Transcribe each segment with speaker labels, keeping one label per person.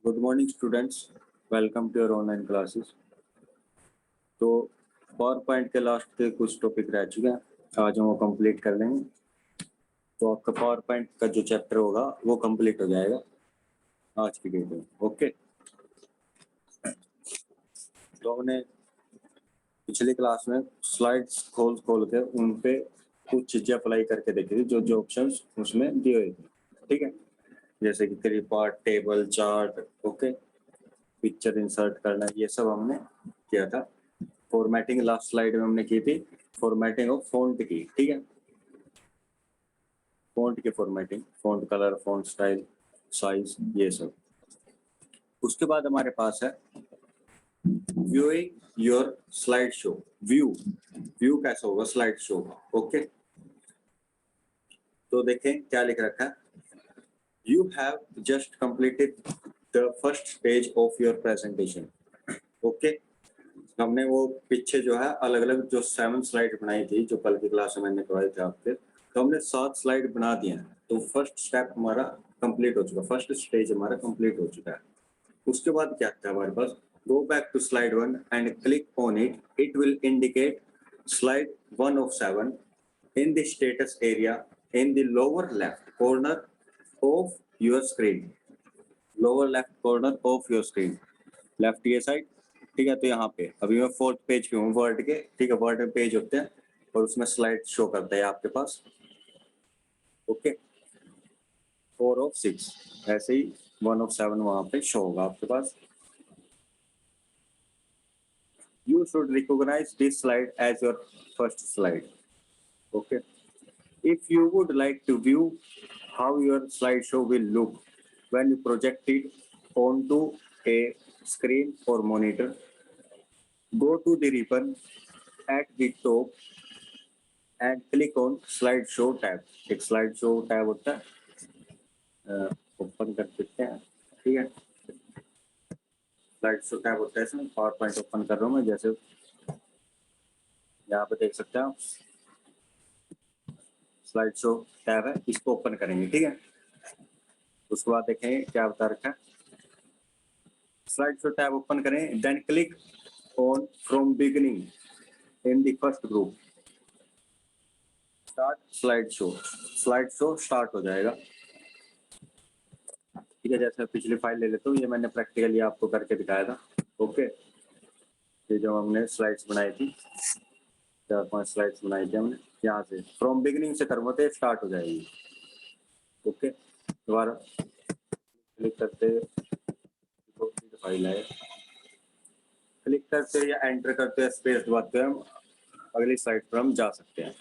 Speaker 1: Good morning students, welcome to your online classes. तो power point के last के कुछ टॉपिक रह चुके हैं, आज हम वो कंप्लीट कर लेंगे। तो आपका पावर पॉइंट का जो चैप्टर होगा वो कंप्लीट हो जाएगा आज की डेट में। ओके, तो हमने पिछली क्लास में स्लाइड्स खोल के उन पे कुछ चीजें अप्लाई करके देखी थी, जो जो ऑप्शंस उसमें दिए हुए थे। ठीक है, जैसे कि three part table, chart, okay, picture insert करना, ये सब हमने किया था। फॉर्मेटिंग लास्ट स्लाइड में हमने की थी, फॉर्मेटिंग ऑफ फॉन्ट की। ठीक है, फॉन्ट की formatting, font colour, font style, size, ये सब। उसके बाद हमारे पास है viewing your slide show. View कैसा होगा स्लाइड शो का। ओके, तो देखें क्या लिख रखा है। You have just completed the first stage of your presentation. Okay, हमने वो पीछे जो है अलग अलग जो 7 स्लाइड बनाई थी, जो कल की क्लास में मैंने करवाई थी आपके, तो हमने 7 स्लाइड बना दिए हैं। तो फर्स्ट स्टेप हमारा कंप्लीट हो चुका, फर्स्ट स्टेज हमारा कंप्लीट हो चुका है। उसके बाद क्या था हमारे पास, go back to slide 1 and click on it, it will indicate slide 1 of 7 in the status area in the lower left corner of your screen. Lower left corner of your screen, left ये साइड। ठीक है, तो यहाँ पे अभी मैं 4th page पे हूँ वर्ड के। ठीक है, वर्ड पेज होते हैं और उसमें स्लाइड शो करता है आपके पास। ओके, 4 ऑफ 6 ऐसे ही 1 ऑफ 7 वहां पे शो होगा आपके पास। You should recognise this slide as your first slide. Okay, if you would like to view how your slideshow will look when you project it onto a screen or monitor, go to the ribbon at the top and click on slideshow tab. एक slideshow tab होता है, open कर देते हैं। ठीक है, slideshow tab होता है, इसमें पावर पॉइंट ओपन कर रहा हूँ मैं, जैसे यहाँ पे देख सकते हैं आप, slideshow tab है, इसको ओपन करेंगे। ठीक है, उसके बाद देखेंगे क्या बता रखा है। slideshow tab ओपन करें, then click on from beginning in the first group, start slideshow। slideshow start हो जाएगा। ठीक है, जैसे पिछली फाइल ले लेता हूँ, ये मैंने प्रैक्टिकली आपको करके दिखाया था। ओके, ये जो हमने स्लाइड्स बनाई थी, 4-5 स्लाइड्स बनाई थी हमने, यहाँ से फ्रॉम बिगिनिंग से करूँगा तो स्टार्ट हो जाएगी। ओके, दोबारा क्लिक करते फाइल है, क्लिक करते या एंटर करते हैं, स्पेस दबाते हैं, हम अगली स्लाइड पर हम जा सकते हैं।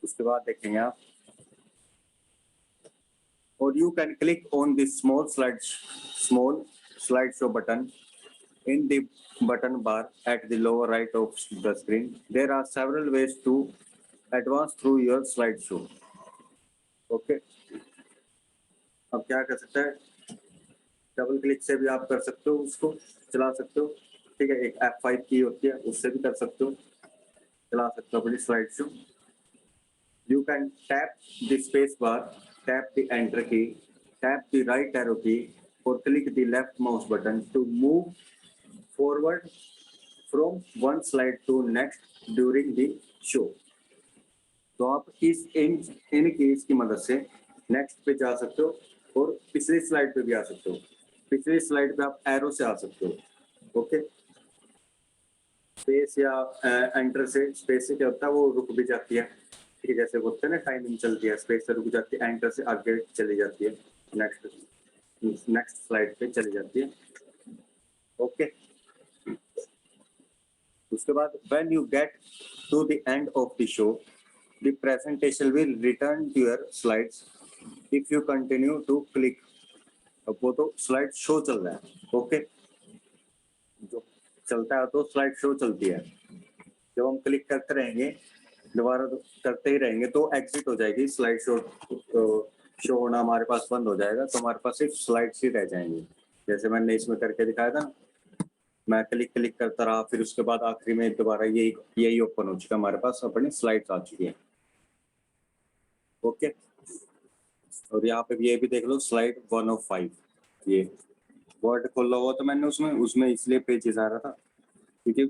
Speaker 1: उसके बाद देखेंगे आप, और you can click on this small slide show button in the button bar at the lower right of the screen. There are several ways to advance through your slideshow. Okay, अब क्या कर सकते हैं, डबल क्लिक से भी आप कर सकते हो, उसको चला सकते हो। ठीक है, एक F5 की होती है, उससे भी कर सकते हो, चला सकते हो अपनी slide show. You can tap the space bar, tap the enter key, tap the right arrow key, or click the left mouse button to move forward from one slide to next during the show। तो आप इन keys की मदद से next पे जा सकते हो और पिछली स्लाइड पे भी आ सकते हो। पिछली स्लाइड पे आप एरो से आ सकते हो। ओके, स्पेस या एंटर से, स्पेस से क्या होता है, वो रुक भी जाती है। ठीक है, जैसे बोलते हैं ना, टाइमिंग चलती है, स्पेस से रुक जाती है, एंटर से आगे चली जाती है, नेक्स्ट स्लाइड पे चली जाती है। ओके, उसके बाद when you get to the end of the show, the presentation will return to your slides if you continue to click। अब वो तो स्लाइड शो चल रहा है। ओके, जो चलता है तो स्लाइड शो चलती है। जब हम क्लिक करते रहेंगे, दोबारा करते ही रहेंगे, तो एग्जिट हो जाएगी स्लाइड शो, शो होना हमारे पास बंद हो जाएगा, तो हमारे पास सिर्फ स्लाइड्स ही रह जाएंगे। जैसे मैंने इसमें करके दिखाया था, मैं क्लिक करता रहा, फिर उसके बाद आखिरी में दोबारा यही ओपन हो चुका, हमारे पास अपनी स्लाइड्स आ चुकी है। ओके, और यहाँ पे ये भी देख लो स्लाइड 105, ये वर्ड खोला हुआ तो मैंने उसमें इसलिए पेजेस आ रहा था क्योंकि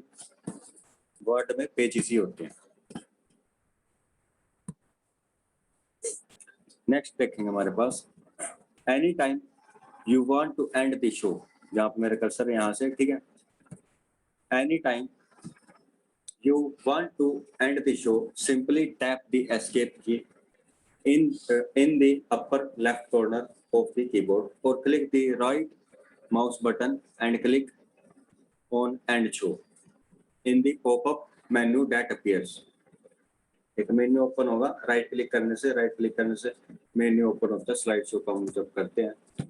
Speaker 1: वर्ड में पेजेस ही होते हैं। नेक्स्ट देखेंगे हमारे पास any time you want to end the show, जहाँ पे मेरा कर्सर है यहाँ से, ठीक है। Any time you want to end the show, simply tap the escape key in the upper left corner of the keyboard or click the right mouse button and click on end show in the pop-up menu that appears. एक menu open होगा, right click करने से menu open होता है slide show का हम जब करते हैं।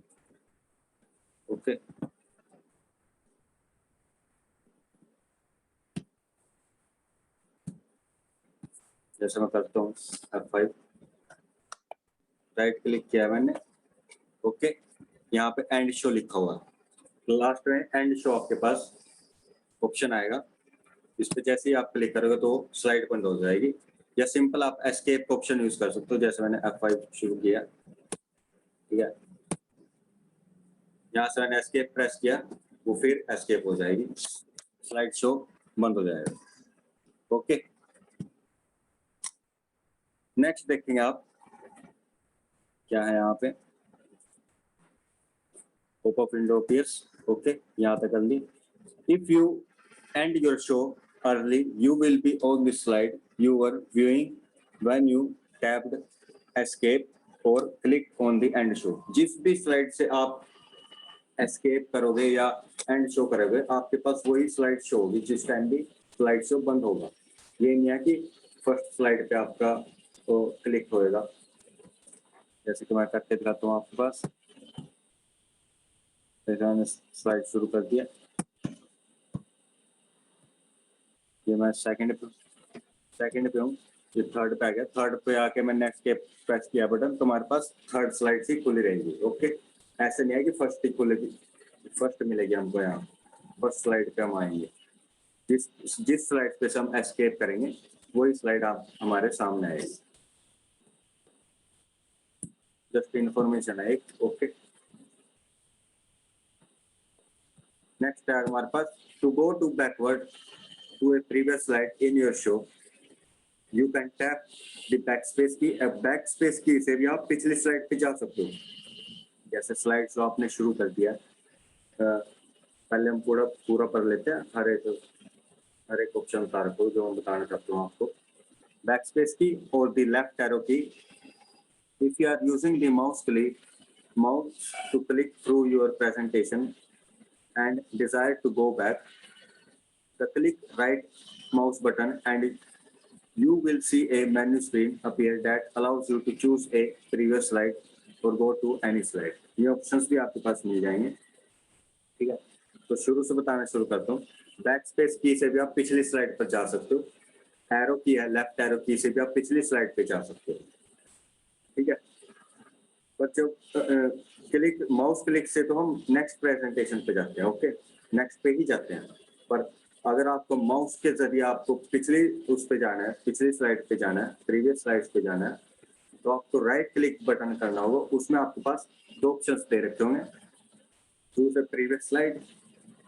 Speaker 1: ओके जैसे मैं करता हूँ F5, राइट क्लिक किया मैंने, ओके यहाँ पे एंड शो लिखा हुआ है, लास्ट में एंड शो आपके पास ऑप्शन आएगा, इस पे जैसे ही आप क्लिक करोगे तो स्लाइड बंद हो जाएगी। या सिंपल आप एस्केप ऑप्शन यूज कर सकते हो, जैसे मैंने F5 शुरू किया, ठीक है, यहाँ से मैंने एस्केप प्रेस किया, वो फिर एस्केप हो जाएगी, स्लाइड शो बंद हो जाएगा। ओके नेक्स्ट देखेंगे आप क्या है यहाँ पे, पॉपअप विंडो अपीयर्स, ओके यहाँ पे कर ली। If you end your show early, you will be on the slide you were viewing when you tapped escape or click on the end show. जिस भी स्लाइड से आप एस्केप करोगे या एंड शो करोगे, आपके पास वही स्लाइड शो होगी जिस टाइम भी स्लाइड शो बंद होगा। ये नहीं है कि फर्स्ट स्लाइड पे आपका तो क्लिक होएगा, जैसे कि मैं करके दिखाता हूँ आपके पास। मैंने स्लाइड शुरू कर दिया, ये मैं सेकंड पे हूँ, ये थर्ड पे आ गया, थर्ड पे आके मैंने एस्केप प्रेस किया बटन, तो हमारे पास थर्ड स्लाइड ही खुली रहेगी। ओके ऐसे नहीं है कि फर्स्ट ही खुलेगी, फर्स्ट मिलेगी हमको, यहाँ फर्स्ट स्लाइड पे हम आएंगे, जिस स्लाइड पे से हम एस्केप करेंगे वही स्लाइड आप हमारे सामने आएगी। जस्ट इंफॉर्मेशन है एक। ओके नेक्स्ट है हमारे पास to go to backward to a previous slide in your show you can tap the backspace key. Backspace key से भी आप पिछली स्लाइड पे जा सकते हो। जैसे स्लाइड शो आपने शुरू कर दिया, पहले हम पूरा पढ़ लेते हैं, हर एक ऑप्शन का रखो जो मैं बताना चाहता हूँ आपको। बैकस्पेस की और द लेफ्ट एरो की, if you are using the mouse to click through your presentation and desire to go back, the click right mouse button and you will see a menu screen appear that allows you to choose a previous slide or go to any slide. ये options भी आपके पास मिल जाएंगे, ठीक है। तो शुरू से बताना शुरू करता हूँ। बैक स्पेस की से भी आप पिछली स्लाइड पर जा सकते हो, एरो की है, लेफ्ट एरो की से भी आप पिछली स्लाइड पे जा सकते हो, ठीक है। पर जो क्लिक माउस क्लिक से तो हम नेक्स्ट प्रेजेंटेशन पे जाते हैं, ओके नेक्स्ट पे ही जाते हैं। पर अगर आपको माउस के जरिए आपको पिछली उस पे जाना है, पिछली स्लाइड पे जाना है, प्रीवियस स्लाइड पे जाना है, तो आपको राइट क्लिक बटन करना होगा। उसमें आपके पास दो ऑप्शंस दे रखे होंगे, चूज अ प्रीवियस स्लाइड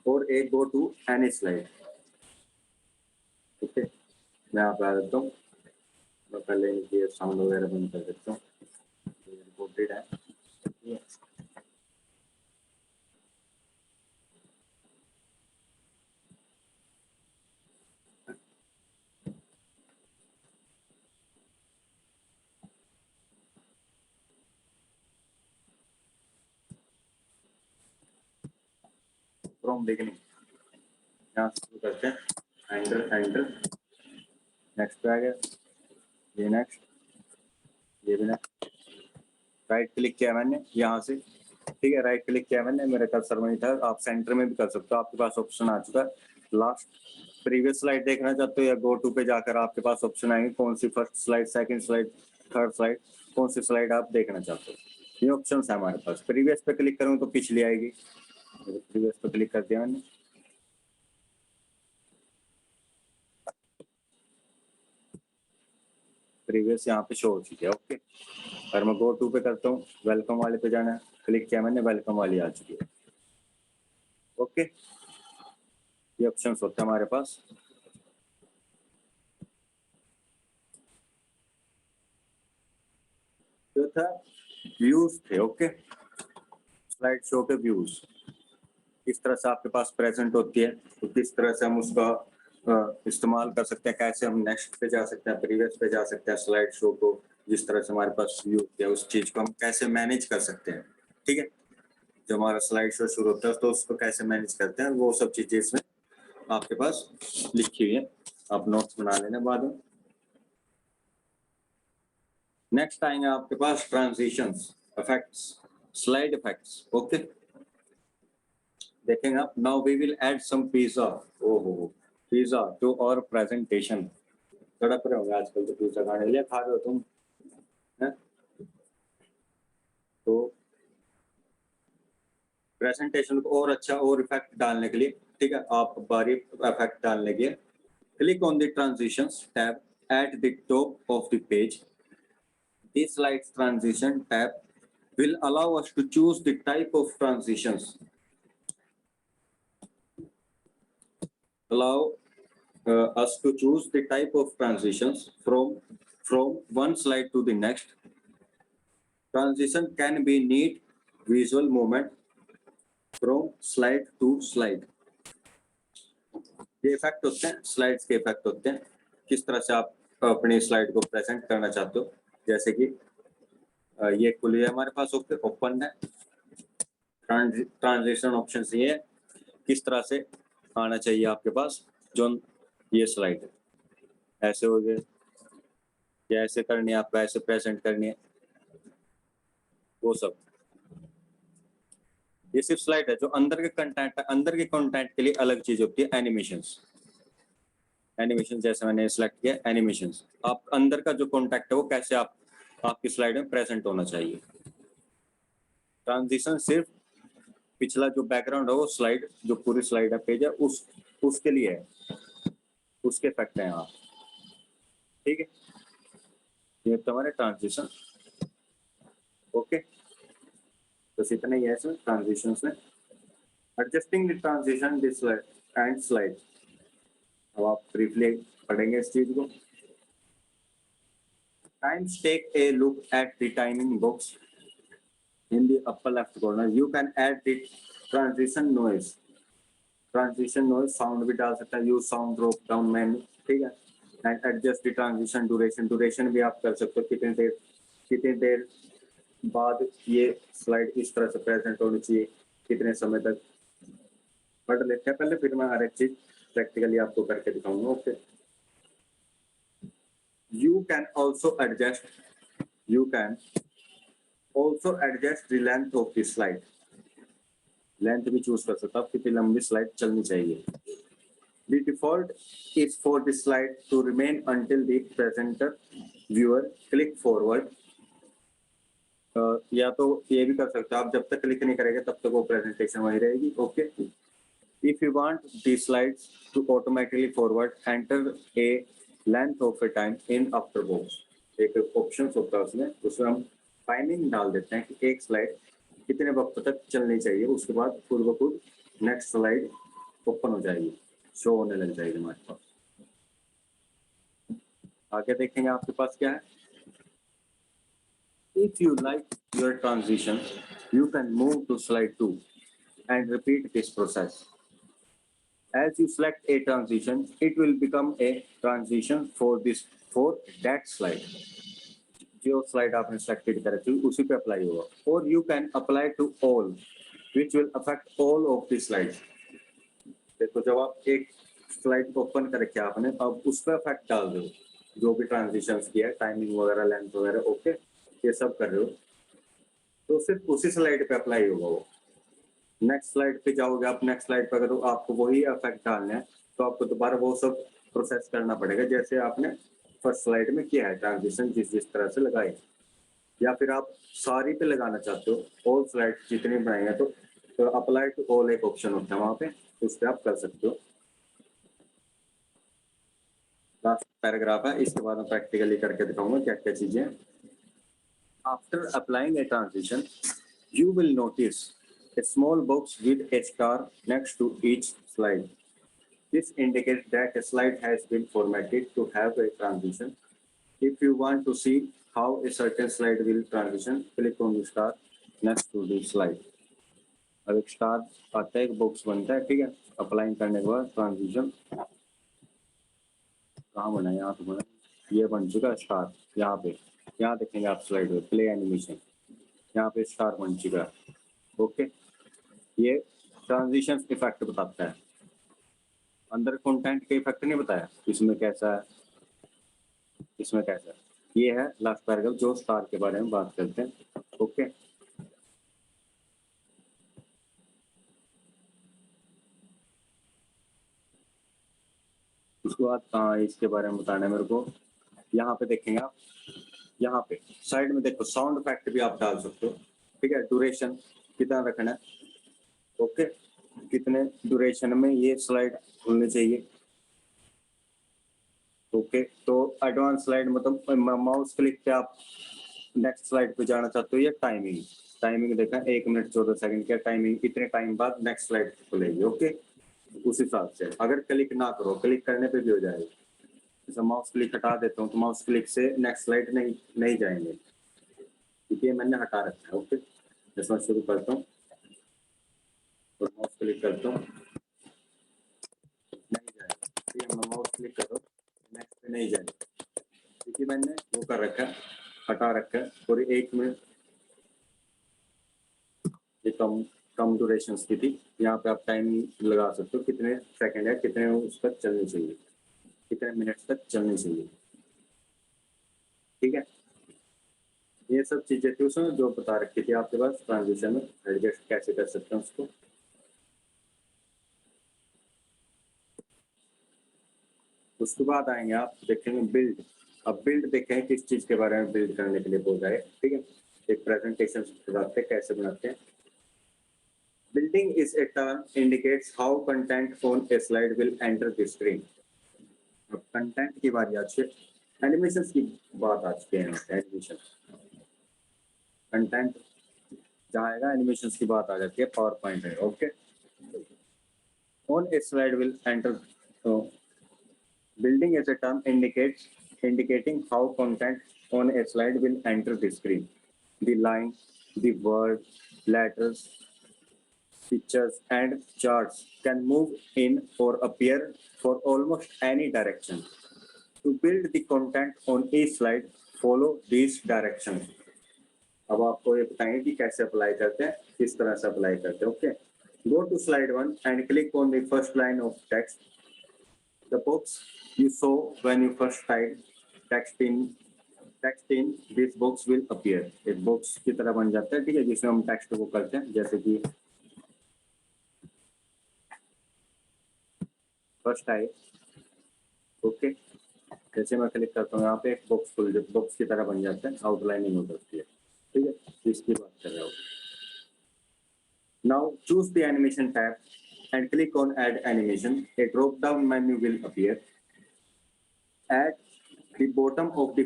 Speaker 1: और एक go to any slide. Okay मैं आप बता देता हूँ, मैं पहले इनकी साउंड वगैरह बंद कर देता हूँ, रिपोर्टेड है। फ्रॉम बिगिनिंग यहाँ से शुरू करते हैं, एंटर नेक्स्ट पे आ गया, ये नेक्स्ट, ये भी नेक्स्ट। राइट क्लिक किया मैंने यहाँ से, ठीक है, राइट क्लिक किया मैंने, मेरे कर्सर वहीं था। आप सेंटर में भी कर सकते हो, आपके पास ऑप्शन आ चुका है। लास्ट प्रीवियस स्लाइड देखना चाहते हो या गो टू पे जाकर आपके पास ऑप्शन आएंगे, कौन सी first slide, second slide, third slide, कौन सी स्लाइड आप देखना चाहते हो। ये ऑप्शन है हमारे पास। प्रीवियस पे क्लिक करूँ तो पिछली आएगी, प्रीवियस पे क्लिक कर दिया मैंने, प्रीवियस यहाँ पे शो हो चुकी है। ओके, अगर मैं गो टू पे करता हूँ, वेलकम वाले पे जाना है, क्लिक किया मैंने, वेलकम वाली आ चुकी है। ओके, ये ऑप्शंस होते हैं हमारे पास। जो था व्यूज थे। ओके, स्लाइड शो के व्यूज किस तरह से आपके पास प्रेजेंट होती है, तो किस तरह से हम उसका इस्तेमाल कर सकते हैं, कैसे हम नेक्स्ट पे जा सकते हैं, प्रीवियस पे जा सकते हैं, स्लाइड शो को जिस तरह से हमारे पास व्यू है उस चीज को हम कैसे मैनेज कर सकते हैं। ठीक है, जो हमारा स्लाइड शो शुरू होता है तो उसको कैसे मैनेज करते हैं, वो सब चीजें इसमें आपके पास लिखी हुई है, आप नोट्स बना लेना बाद में। नेक्स्ट आएंगे आपके पास transitions, effects, slide effects. Okay, देखेंगे आप। Now we will add some pizza. ओहो, पिज्जा टू और प्रेजेंटेशन। सड़क पर होंगे आजकल तो पिज्जा खाने के लिए, खा रहे हो तुम है? तो प्रेजेंटेशन को और अच्छा और इफेक्ट डालने के लिए, ठीक है, आप बारी इफेक्ट डालने के लिए click on the transitions tab at the top of the page. This slides transition tab will allow us to choose the type of transitions. Allow us to choose the type of transitions from one slide to the next. Transition can be neat visual movement from slide to slide. ये effect होते हैं, slides के effect होते हैं, किस तरह से आप अपनी स्लाइड को प्रेजेंट करना चाहते हो। जैसे कि ये खुली है हमारे पास, ओपन है, ट्रांजिशन ऑप्शन ये है, किस तरह से आना चाहिए आपके पास जो ये स्लाइड है। ऐसे हो गए, या ऐसे करनी है आपको, ऐसे प्रेजेंट करनी है, वो सब। ये सिर्फ स्लाइड है। जो अंदर के कंटेंट है, अंदर के कंटेंट के लिए अलग चीज होती है एनिमेशंस। एनिमेशन जैसे मैंने सिलेक्ट किया एनिमेशंस, आप अंदर का जो कॉन्टेक्ट है वो कैसे आपकी स्लाइड में प्रेजेंट होना चाहिए। ट्रांजिशन सिर्फ पिछला जो बैकग्राउंड है वो स्लाइड, जो पूरी स्लाइड है, पेज है, उसके लिए है, उसके इफेक्ट है यहाँ। ठीक है, ये तुम्हारे ट्रांजिशन। ओके, बस इतना ही है इसमें ट्रांजिशन में। Adjusting the transition and slide, अब आप ब्रीफली पढ़ेंगे इस चीज को। Times take a look at the timing box in the upper left corner. You can add the transition noise. Transition noise sound भी डाल सकता है, use sound drop down menu, ठीक है। And adjust the transition duration. Duration भी आप कर सकते हो, कितनी देर बाद ये स्लाइड इस तरह से प्रेजेंट होनी चाहिए, कितने समय तक। पढ़ लेते हैं पहले, फिर मैं हर एक चीज प्रैक्टिकली आपको करके दिखाऊंगा। Okay, You can also adjust the length of the slide. Length भी चूज कर सकते हो, कितनी लंबी स्लाइड चलनी चाहिए। The default is for the slide to remain until the presenter viewer click forward. या तो ये भी कर सकते हो आप, जब तक क्लिक नहीं करेंगे तब तक वो प्रेजेंटेशन वही रहेगी। Okay, If you want the slides to automatically forward, enter a length of a time in after box. एक ऑप्शन होता है उसमें हम टाइमिंग डाल देते हैं कि एक स्लाइड कितने वक्त तक चलनी चाहिए, उसके बाद पूर्व नेक्स्ट स्लाइड ओपन हो जाएगी, शो होने लग जाएगी हमारे पास। आगे देखेंगे आपके पास क्या है। If you like your transition, you can move to slide 2 and repeat this process. As you select a transition, it will become a transition for that slide. जो स्लाइड आपने सेलेक्टेड करी थी उसी पे अप्लाई होगा। और you can apply to all, which will affect all of the slides. देखो, जब आप एक स्लाइड ओपन करके आपने अब उस पर अफेक्ट डाल दो, जो भी ट्रांजिशंस किया है, टाइमिंग वगैरह, लेंथ वगैरह, ओके, ये सब कर रहे हो, तो सिर्फ उसी स्लाइड पे अप्लाई होगा वो। नेक्स्ट स्लाइड पे जाओगे आप, नेक्स्ट स्लाइड पे अगर आपको वही इफेक्ट डालने हैं तो आपको दोबारा वो सब प्रोसेस करना पड़ेगा, जैसे आपने फर्स्ट स्लाइड में किया है ट्रांजिशन जिस तरह से लगाई। या फिर आप सारी पे लगाना चाहते हो, ऑल स्लाइड जितनी बनाई है, तो अप्लाई टू ऑल एक ऑप्शन होता है वहां पे, उस पर आप कर सकते हो। लास्ट पैराग्राफ है, इसके बाद मैं प्रैक्टिकली करके दिखाऊंगा क्या क्या चीजें। After applying a transition you will notice a small box with a star next to each slide. This indicates that a slide has been formatted to have a transition. If you want to see how a certain slide will transition, click on the star next to the slide. अब एक star आता है, एक box बनता है, ठीक है। Apply करने के बाद ट्रांजिशन कहाँ बना है, यहाँ पे बना, ये बन चुका है स्टार। यहाँ पे, यहाँ देखेंगे आप स्लाइड में प्ले एनिमेशन, यहाँ पे स्टार बन चुका है। ओके, ये ट्रांजिशन इफेक्ट बताता है, अंदर कंटेंट के इफेक्ट नहीं बताया, इसमें कैसा है, इसमें कैसा है। ये है लास्ट पैराग्राफ जो स्टार के बारे में बात करते हैं। ओके, उसके बाद कहाँ इसके बारे में बताना है मेरे को। यहाँ पे देखेंगे आप, यहाँ पे साइड में देखो साउंड इफेक्ट भी आप डाल सकते हो, ठीक है। ड्यूरेशन कितना रखना है, ओके, कितने ड्यूरेशन में ये स्लाइड होनी चाहिए। ओके, तो एडवांस स्लाइड मतलब माउस क्लिक पे आप नेक्स्ट स्लाइड पे जाना चाहते हो, या टाइमिंग, टाइमिंग देखा 1 मिनट 14 सेकंड क्या टाइमिंग, इतने टाइम बाद नेक्स्ट स्लाइड खुलेगी। ओके, उस हिसाब से अगर क्लिक ना करो, क्लिक करने पे भी हो जाएगा। जैसे माउस क्लिक हटा देता हूँ तो माउस क्लिक से नेक्स्ट स्लाइड नहीं जाएंगे, क्योंकि मैंने हटा रखा है। ओके, जैसे मैं शुरू करता हूँ तो माउस क्लिक करता हूँ, नहीं जाएगा, ठीक है। मैं माउस क्लिक कर रहा हूँ, नेक्स्ट पे नहीं जाएगा, क्योंकि मैंने वो कर रखा है, हटा रखा है। और 1 मिनट ये कम ड्यूरेशन की थी, यहाँ पे आप टाइम लगा सकते हो, कितने सेकंड है, कितने उस तक चलनी चाहिए, कितने मिनट्स तक चलनी चाहिए, ठीक है। ये सब चीजें थी उसमें जो बता रखी थी आपके पास ट्रांजिशन में, एडजस्ट कैसे कर सकते हैं उसको। उसके बाद आएंगे आप देखेंगे बिल्ड। अब बिल्ड देखें किस चीज के बारे में बिल्ड करने के लिए बोल रहा है, ठीक है। एक प्रेजेंटेशन बनाते हैं, कैसे बनाते हैं। Building is a term indicates how content on A slide will enter the screen. अब कंटेंट की बारी आज है, एनिमेशन की बात आज के हैं। एनिमेशन कंटेंट जहाँ आएगा एनिमेशन की बात आ जाती है, पावर पॉइंट है। Okay, on A slide will enter, building as a term indicating how content on a slide will enter the screen. The line, the word, letters, pictures, and charts can move in or appear for almost any direction. To build the content on a slide, follow these directions. अब आपको ये बताएंगे कि कैसे apply करते हैं, किस तरह से अप्लाई करते हैं। Okay, go to slide 1 and click on the first line of text. The box you saw when you first typed text in this box will appear. एक box की तरह बन जाता है, ठीक है, जिसमें हम टेक्स्ट को करते हैं। जैसे कि फर्स्ट टाइप, ओके, जैसे मैं क्लिक करता हूँ यहाँ पे एक बॉक्स की तरह बन जाता है, आउटलाइनिंग हो सकती है, ठीक है। इसकी बात कर रहा हूँ। Now choose the animation tab and click on add animation. A drop down menu will appear. At the bottom of the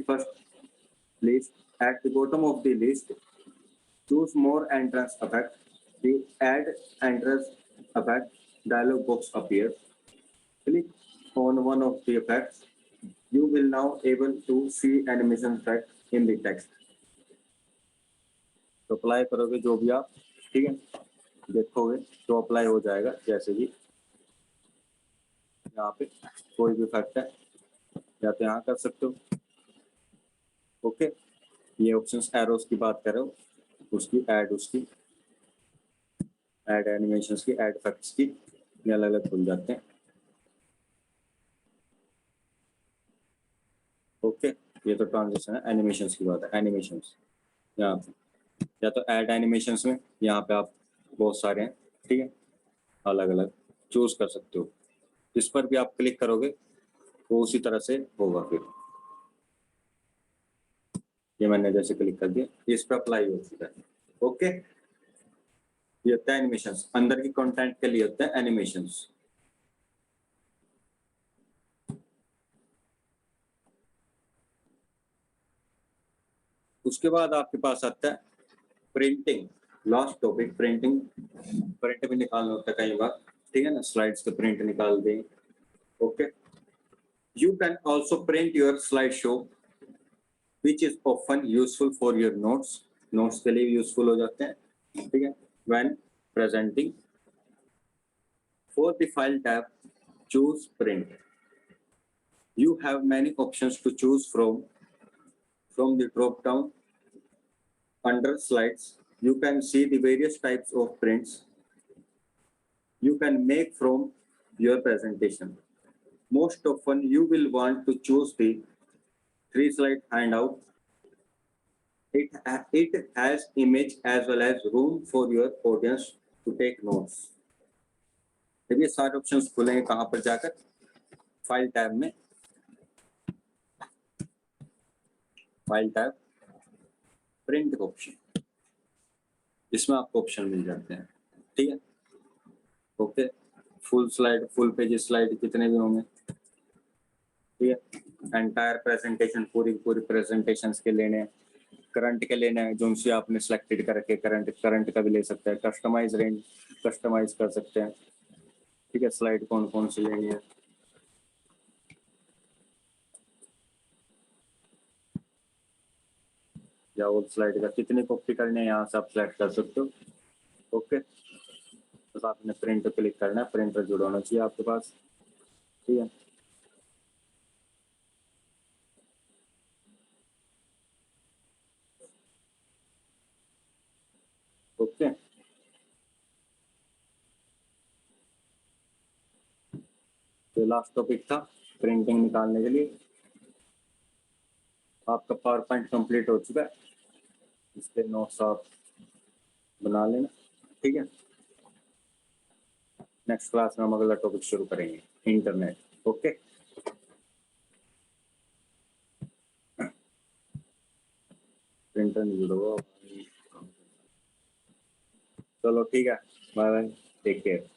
Speaker 1: list, choose more entrance effect. The add entrance effect dialog box appears. Click on one of the effects. You will now able to see animation effect in the text. तो apply करोगे जो भी आप, ठीक है, देखोगे तो apply हो जाएगा। जैसे कि यहाँ पे कोई भी इफेक्ट है या तो यहाँ कर सकते हो। ओके, ये ऑप्शंस एरोस की बात कर रहे हो, उसकी ऐड एनिमेशंस की, ऐड इफेक्ट्स की, ये अलग अलग खुल जाते हैं। ओके, ये तो ट्रांजिशन है, एनिमेशंस की बात है। एनिमेशंस यहाँ पे या तो ऐड एनिमेशंस में यहाँ पे आप बहुत सारे हैं, ठीक है, अलग अलग चूज कर सकते हो। जिस पर भी आप क्लिक करोगे वो उसी तरह से होगा। फिर ये मैंने जैसे क्लिक कर दिया, इस पर अप्लाई हो चुका है। ओके, ये होता है एनिमेशंस, अंदर की कंटेंट के लिए होता है एनिमेशंस। उसके बाद आपके पास आता है printing, last topic printing. Print भी निकालना होता है कई बार, ठीक है ना, स्लाइड्स के प्रिंट निकाल दें। Okay, you can also print your slide show which is often useful for your notes, notes के लिए यूजफुल हो जाते हैं, ठीक है। When presenting, for the file tab choose print, you have many options to choose from the drop down. Under slides you can see the various types of prints you can make from your presentation. Most often you will want to choose the 3-slide handout. It has image as well as room for your audience to take notes. जब ये सारे options खुलेंगे कहाँ पर जाकर, file tab में, file tab print option, इसमें आपको ऑप्शन मिल जाते हैं, ठीक है। Okay, full slide, full page slide कितने भी होंगे, ठीक है। एंटायर प्रेजेंटेशन, पूरी पूरी प्रेजेंटेशन के लेने, करंट के लेने हैं जो उनसे आपने सिलेक्टेड कर रखे, करंट का भी ले सकते हैं, कस्टमाइज रेंज कस्टमाइज कर सकते हैं, ठीक है। स्लाइड कौन कौन सी लेनी है, या वो स्लाइड का कितनी कॉपी करनी है यहाँ से आप सिलेक्ट कर सकते हो। ओके, बस आपने प्रिंट पे क्लिक करना है, प्रिंटर जुड़ा होना चाहिए आपके पास, ठीक है। ओके, तो लास्ट टॉपिक था प्रिंटिंग निकालने के लिए। आपका पावर पॉइंट कंप्लीट हो चुका है, इसके नोट्स आप बना लेना, ठीक है। नेक्स्ट क्लास में हम अगला टॉपिक शुरू करेंगे, इंटरनेट। ओके, प्रिंटर नहीं जुड़ा हुआ, चलो ठीक है, बाय बाय, टेक केयर।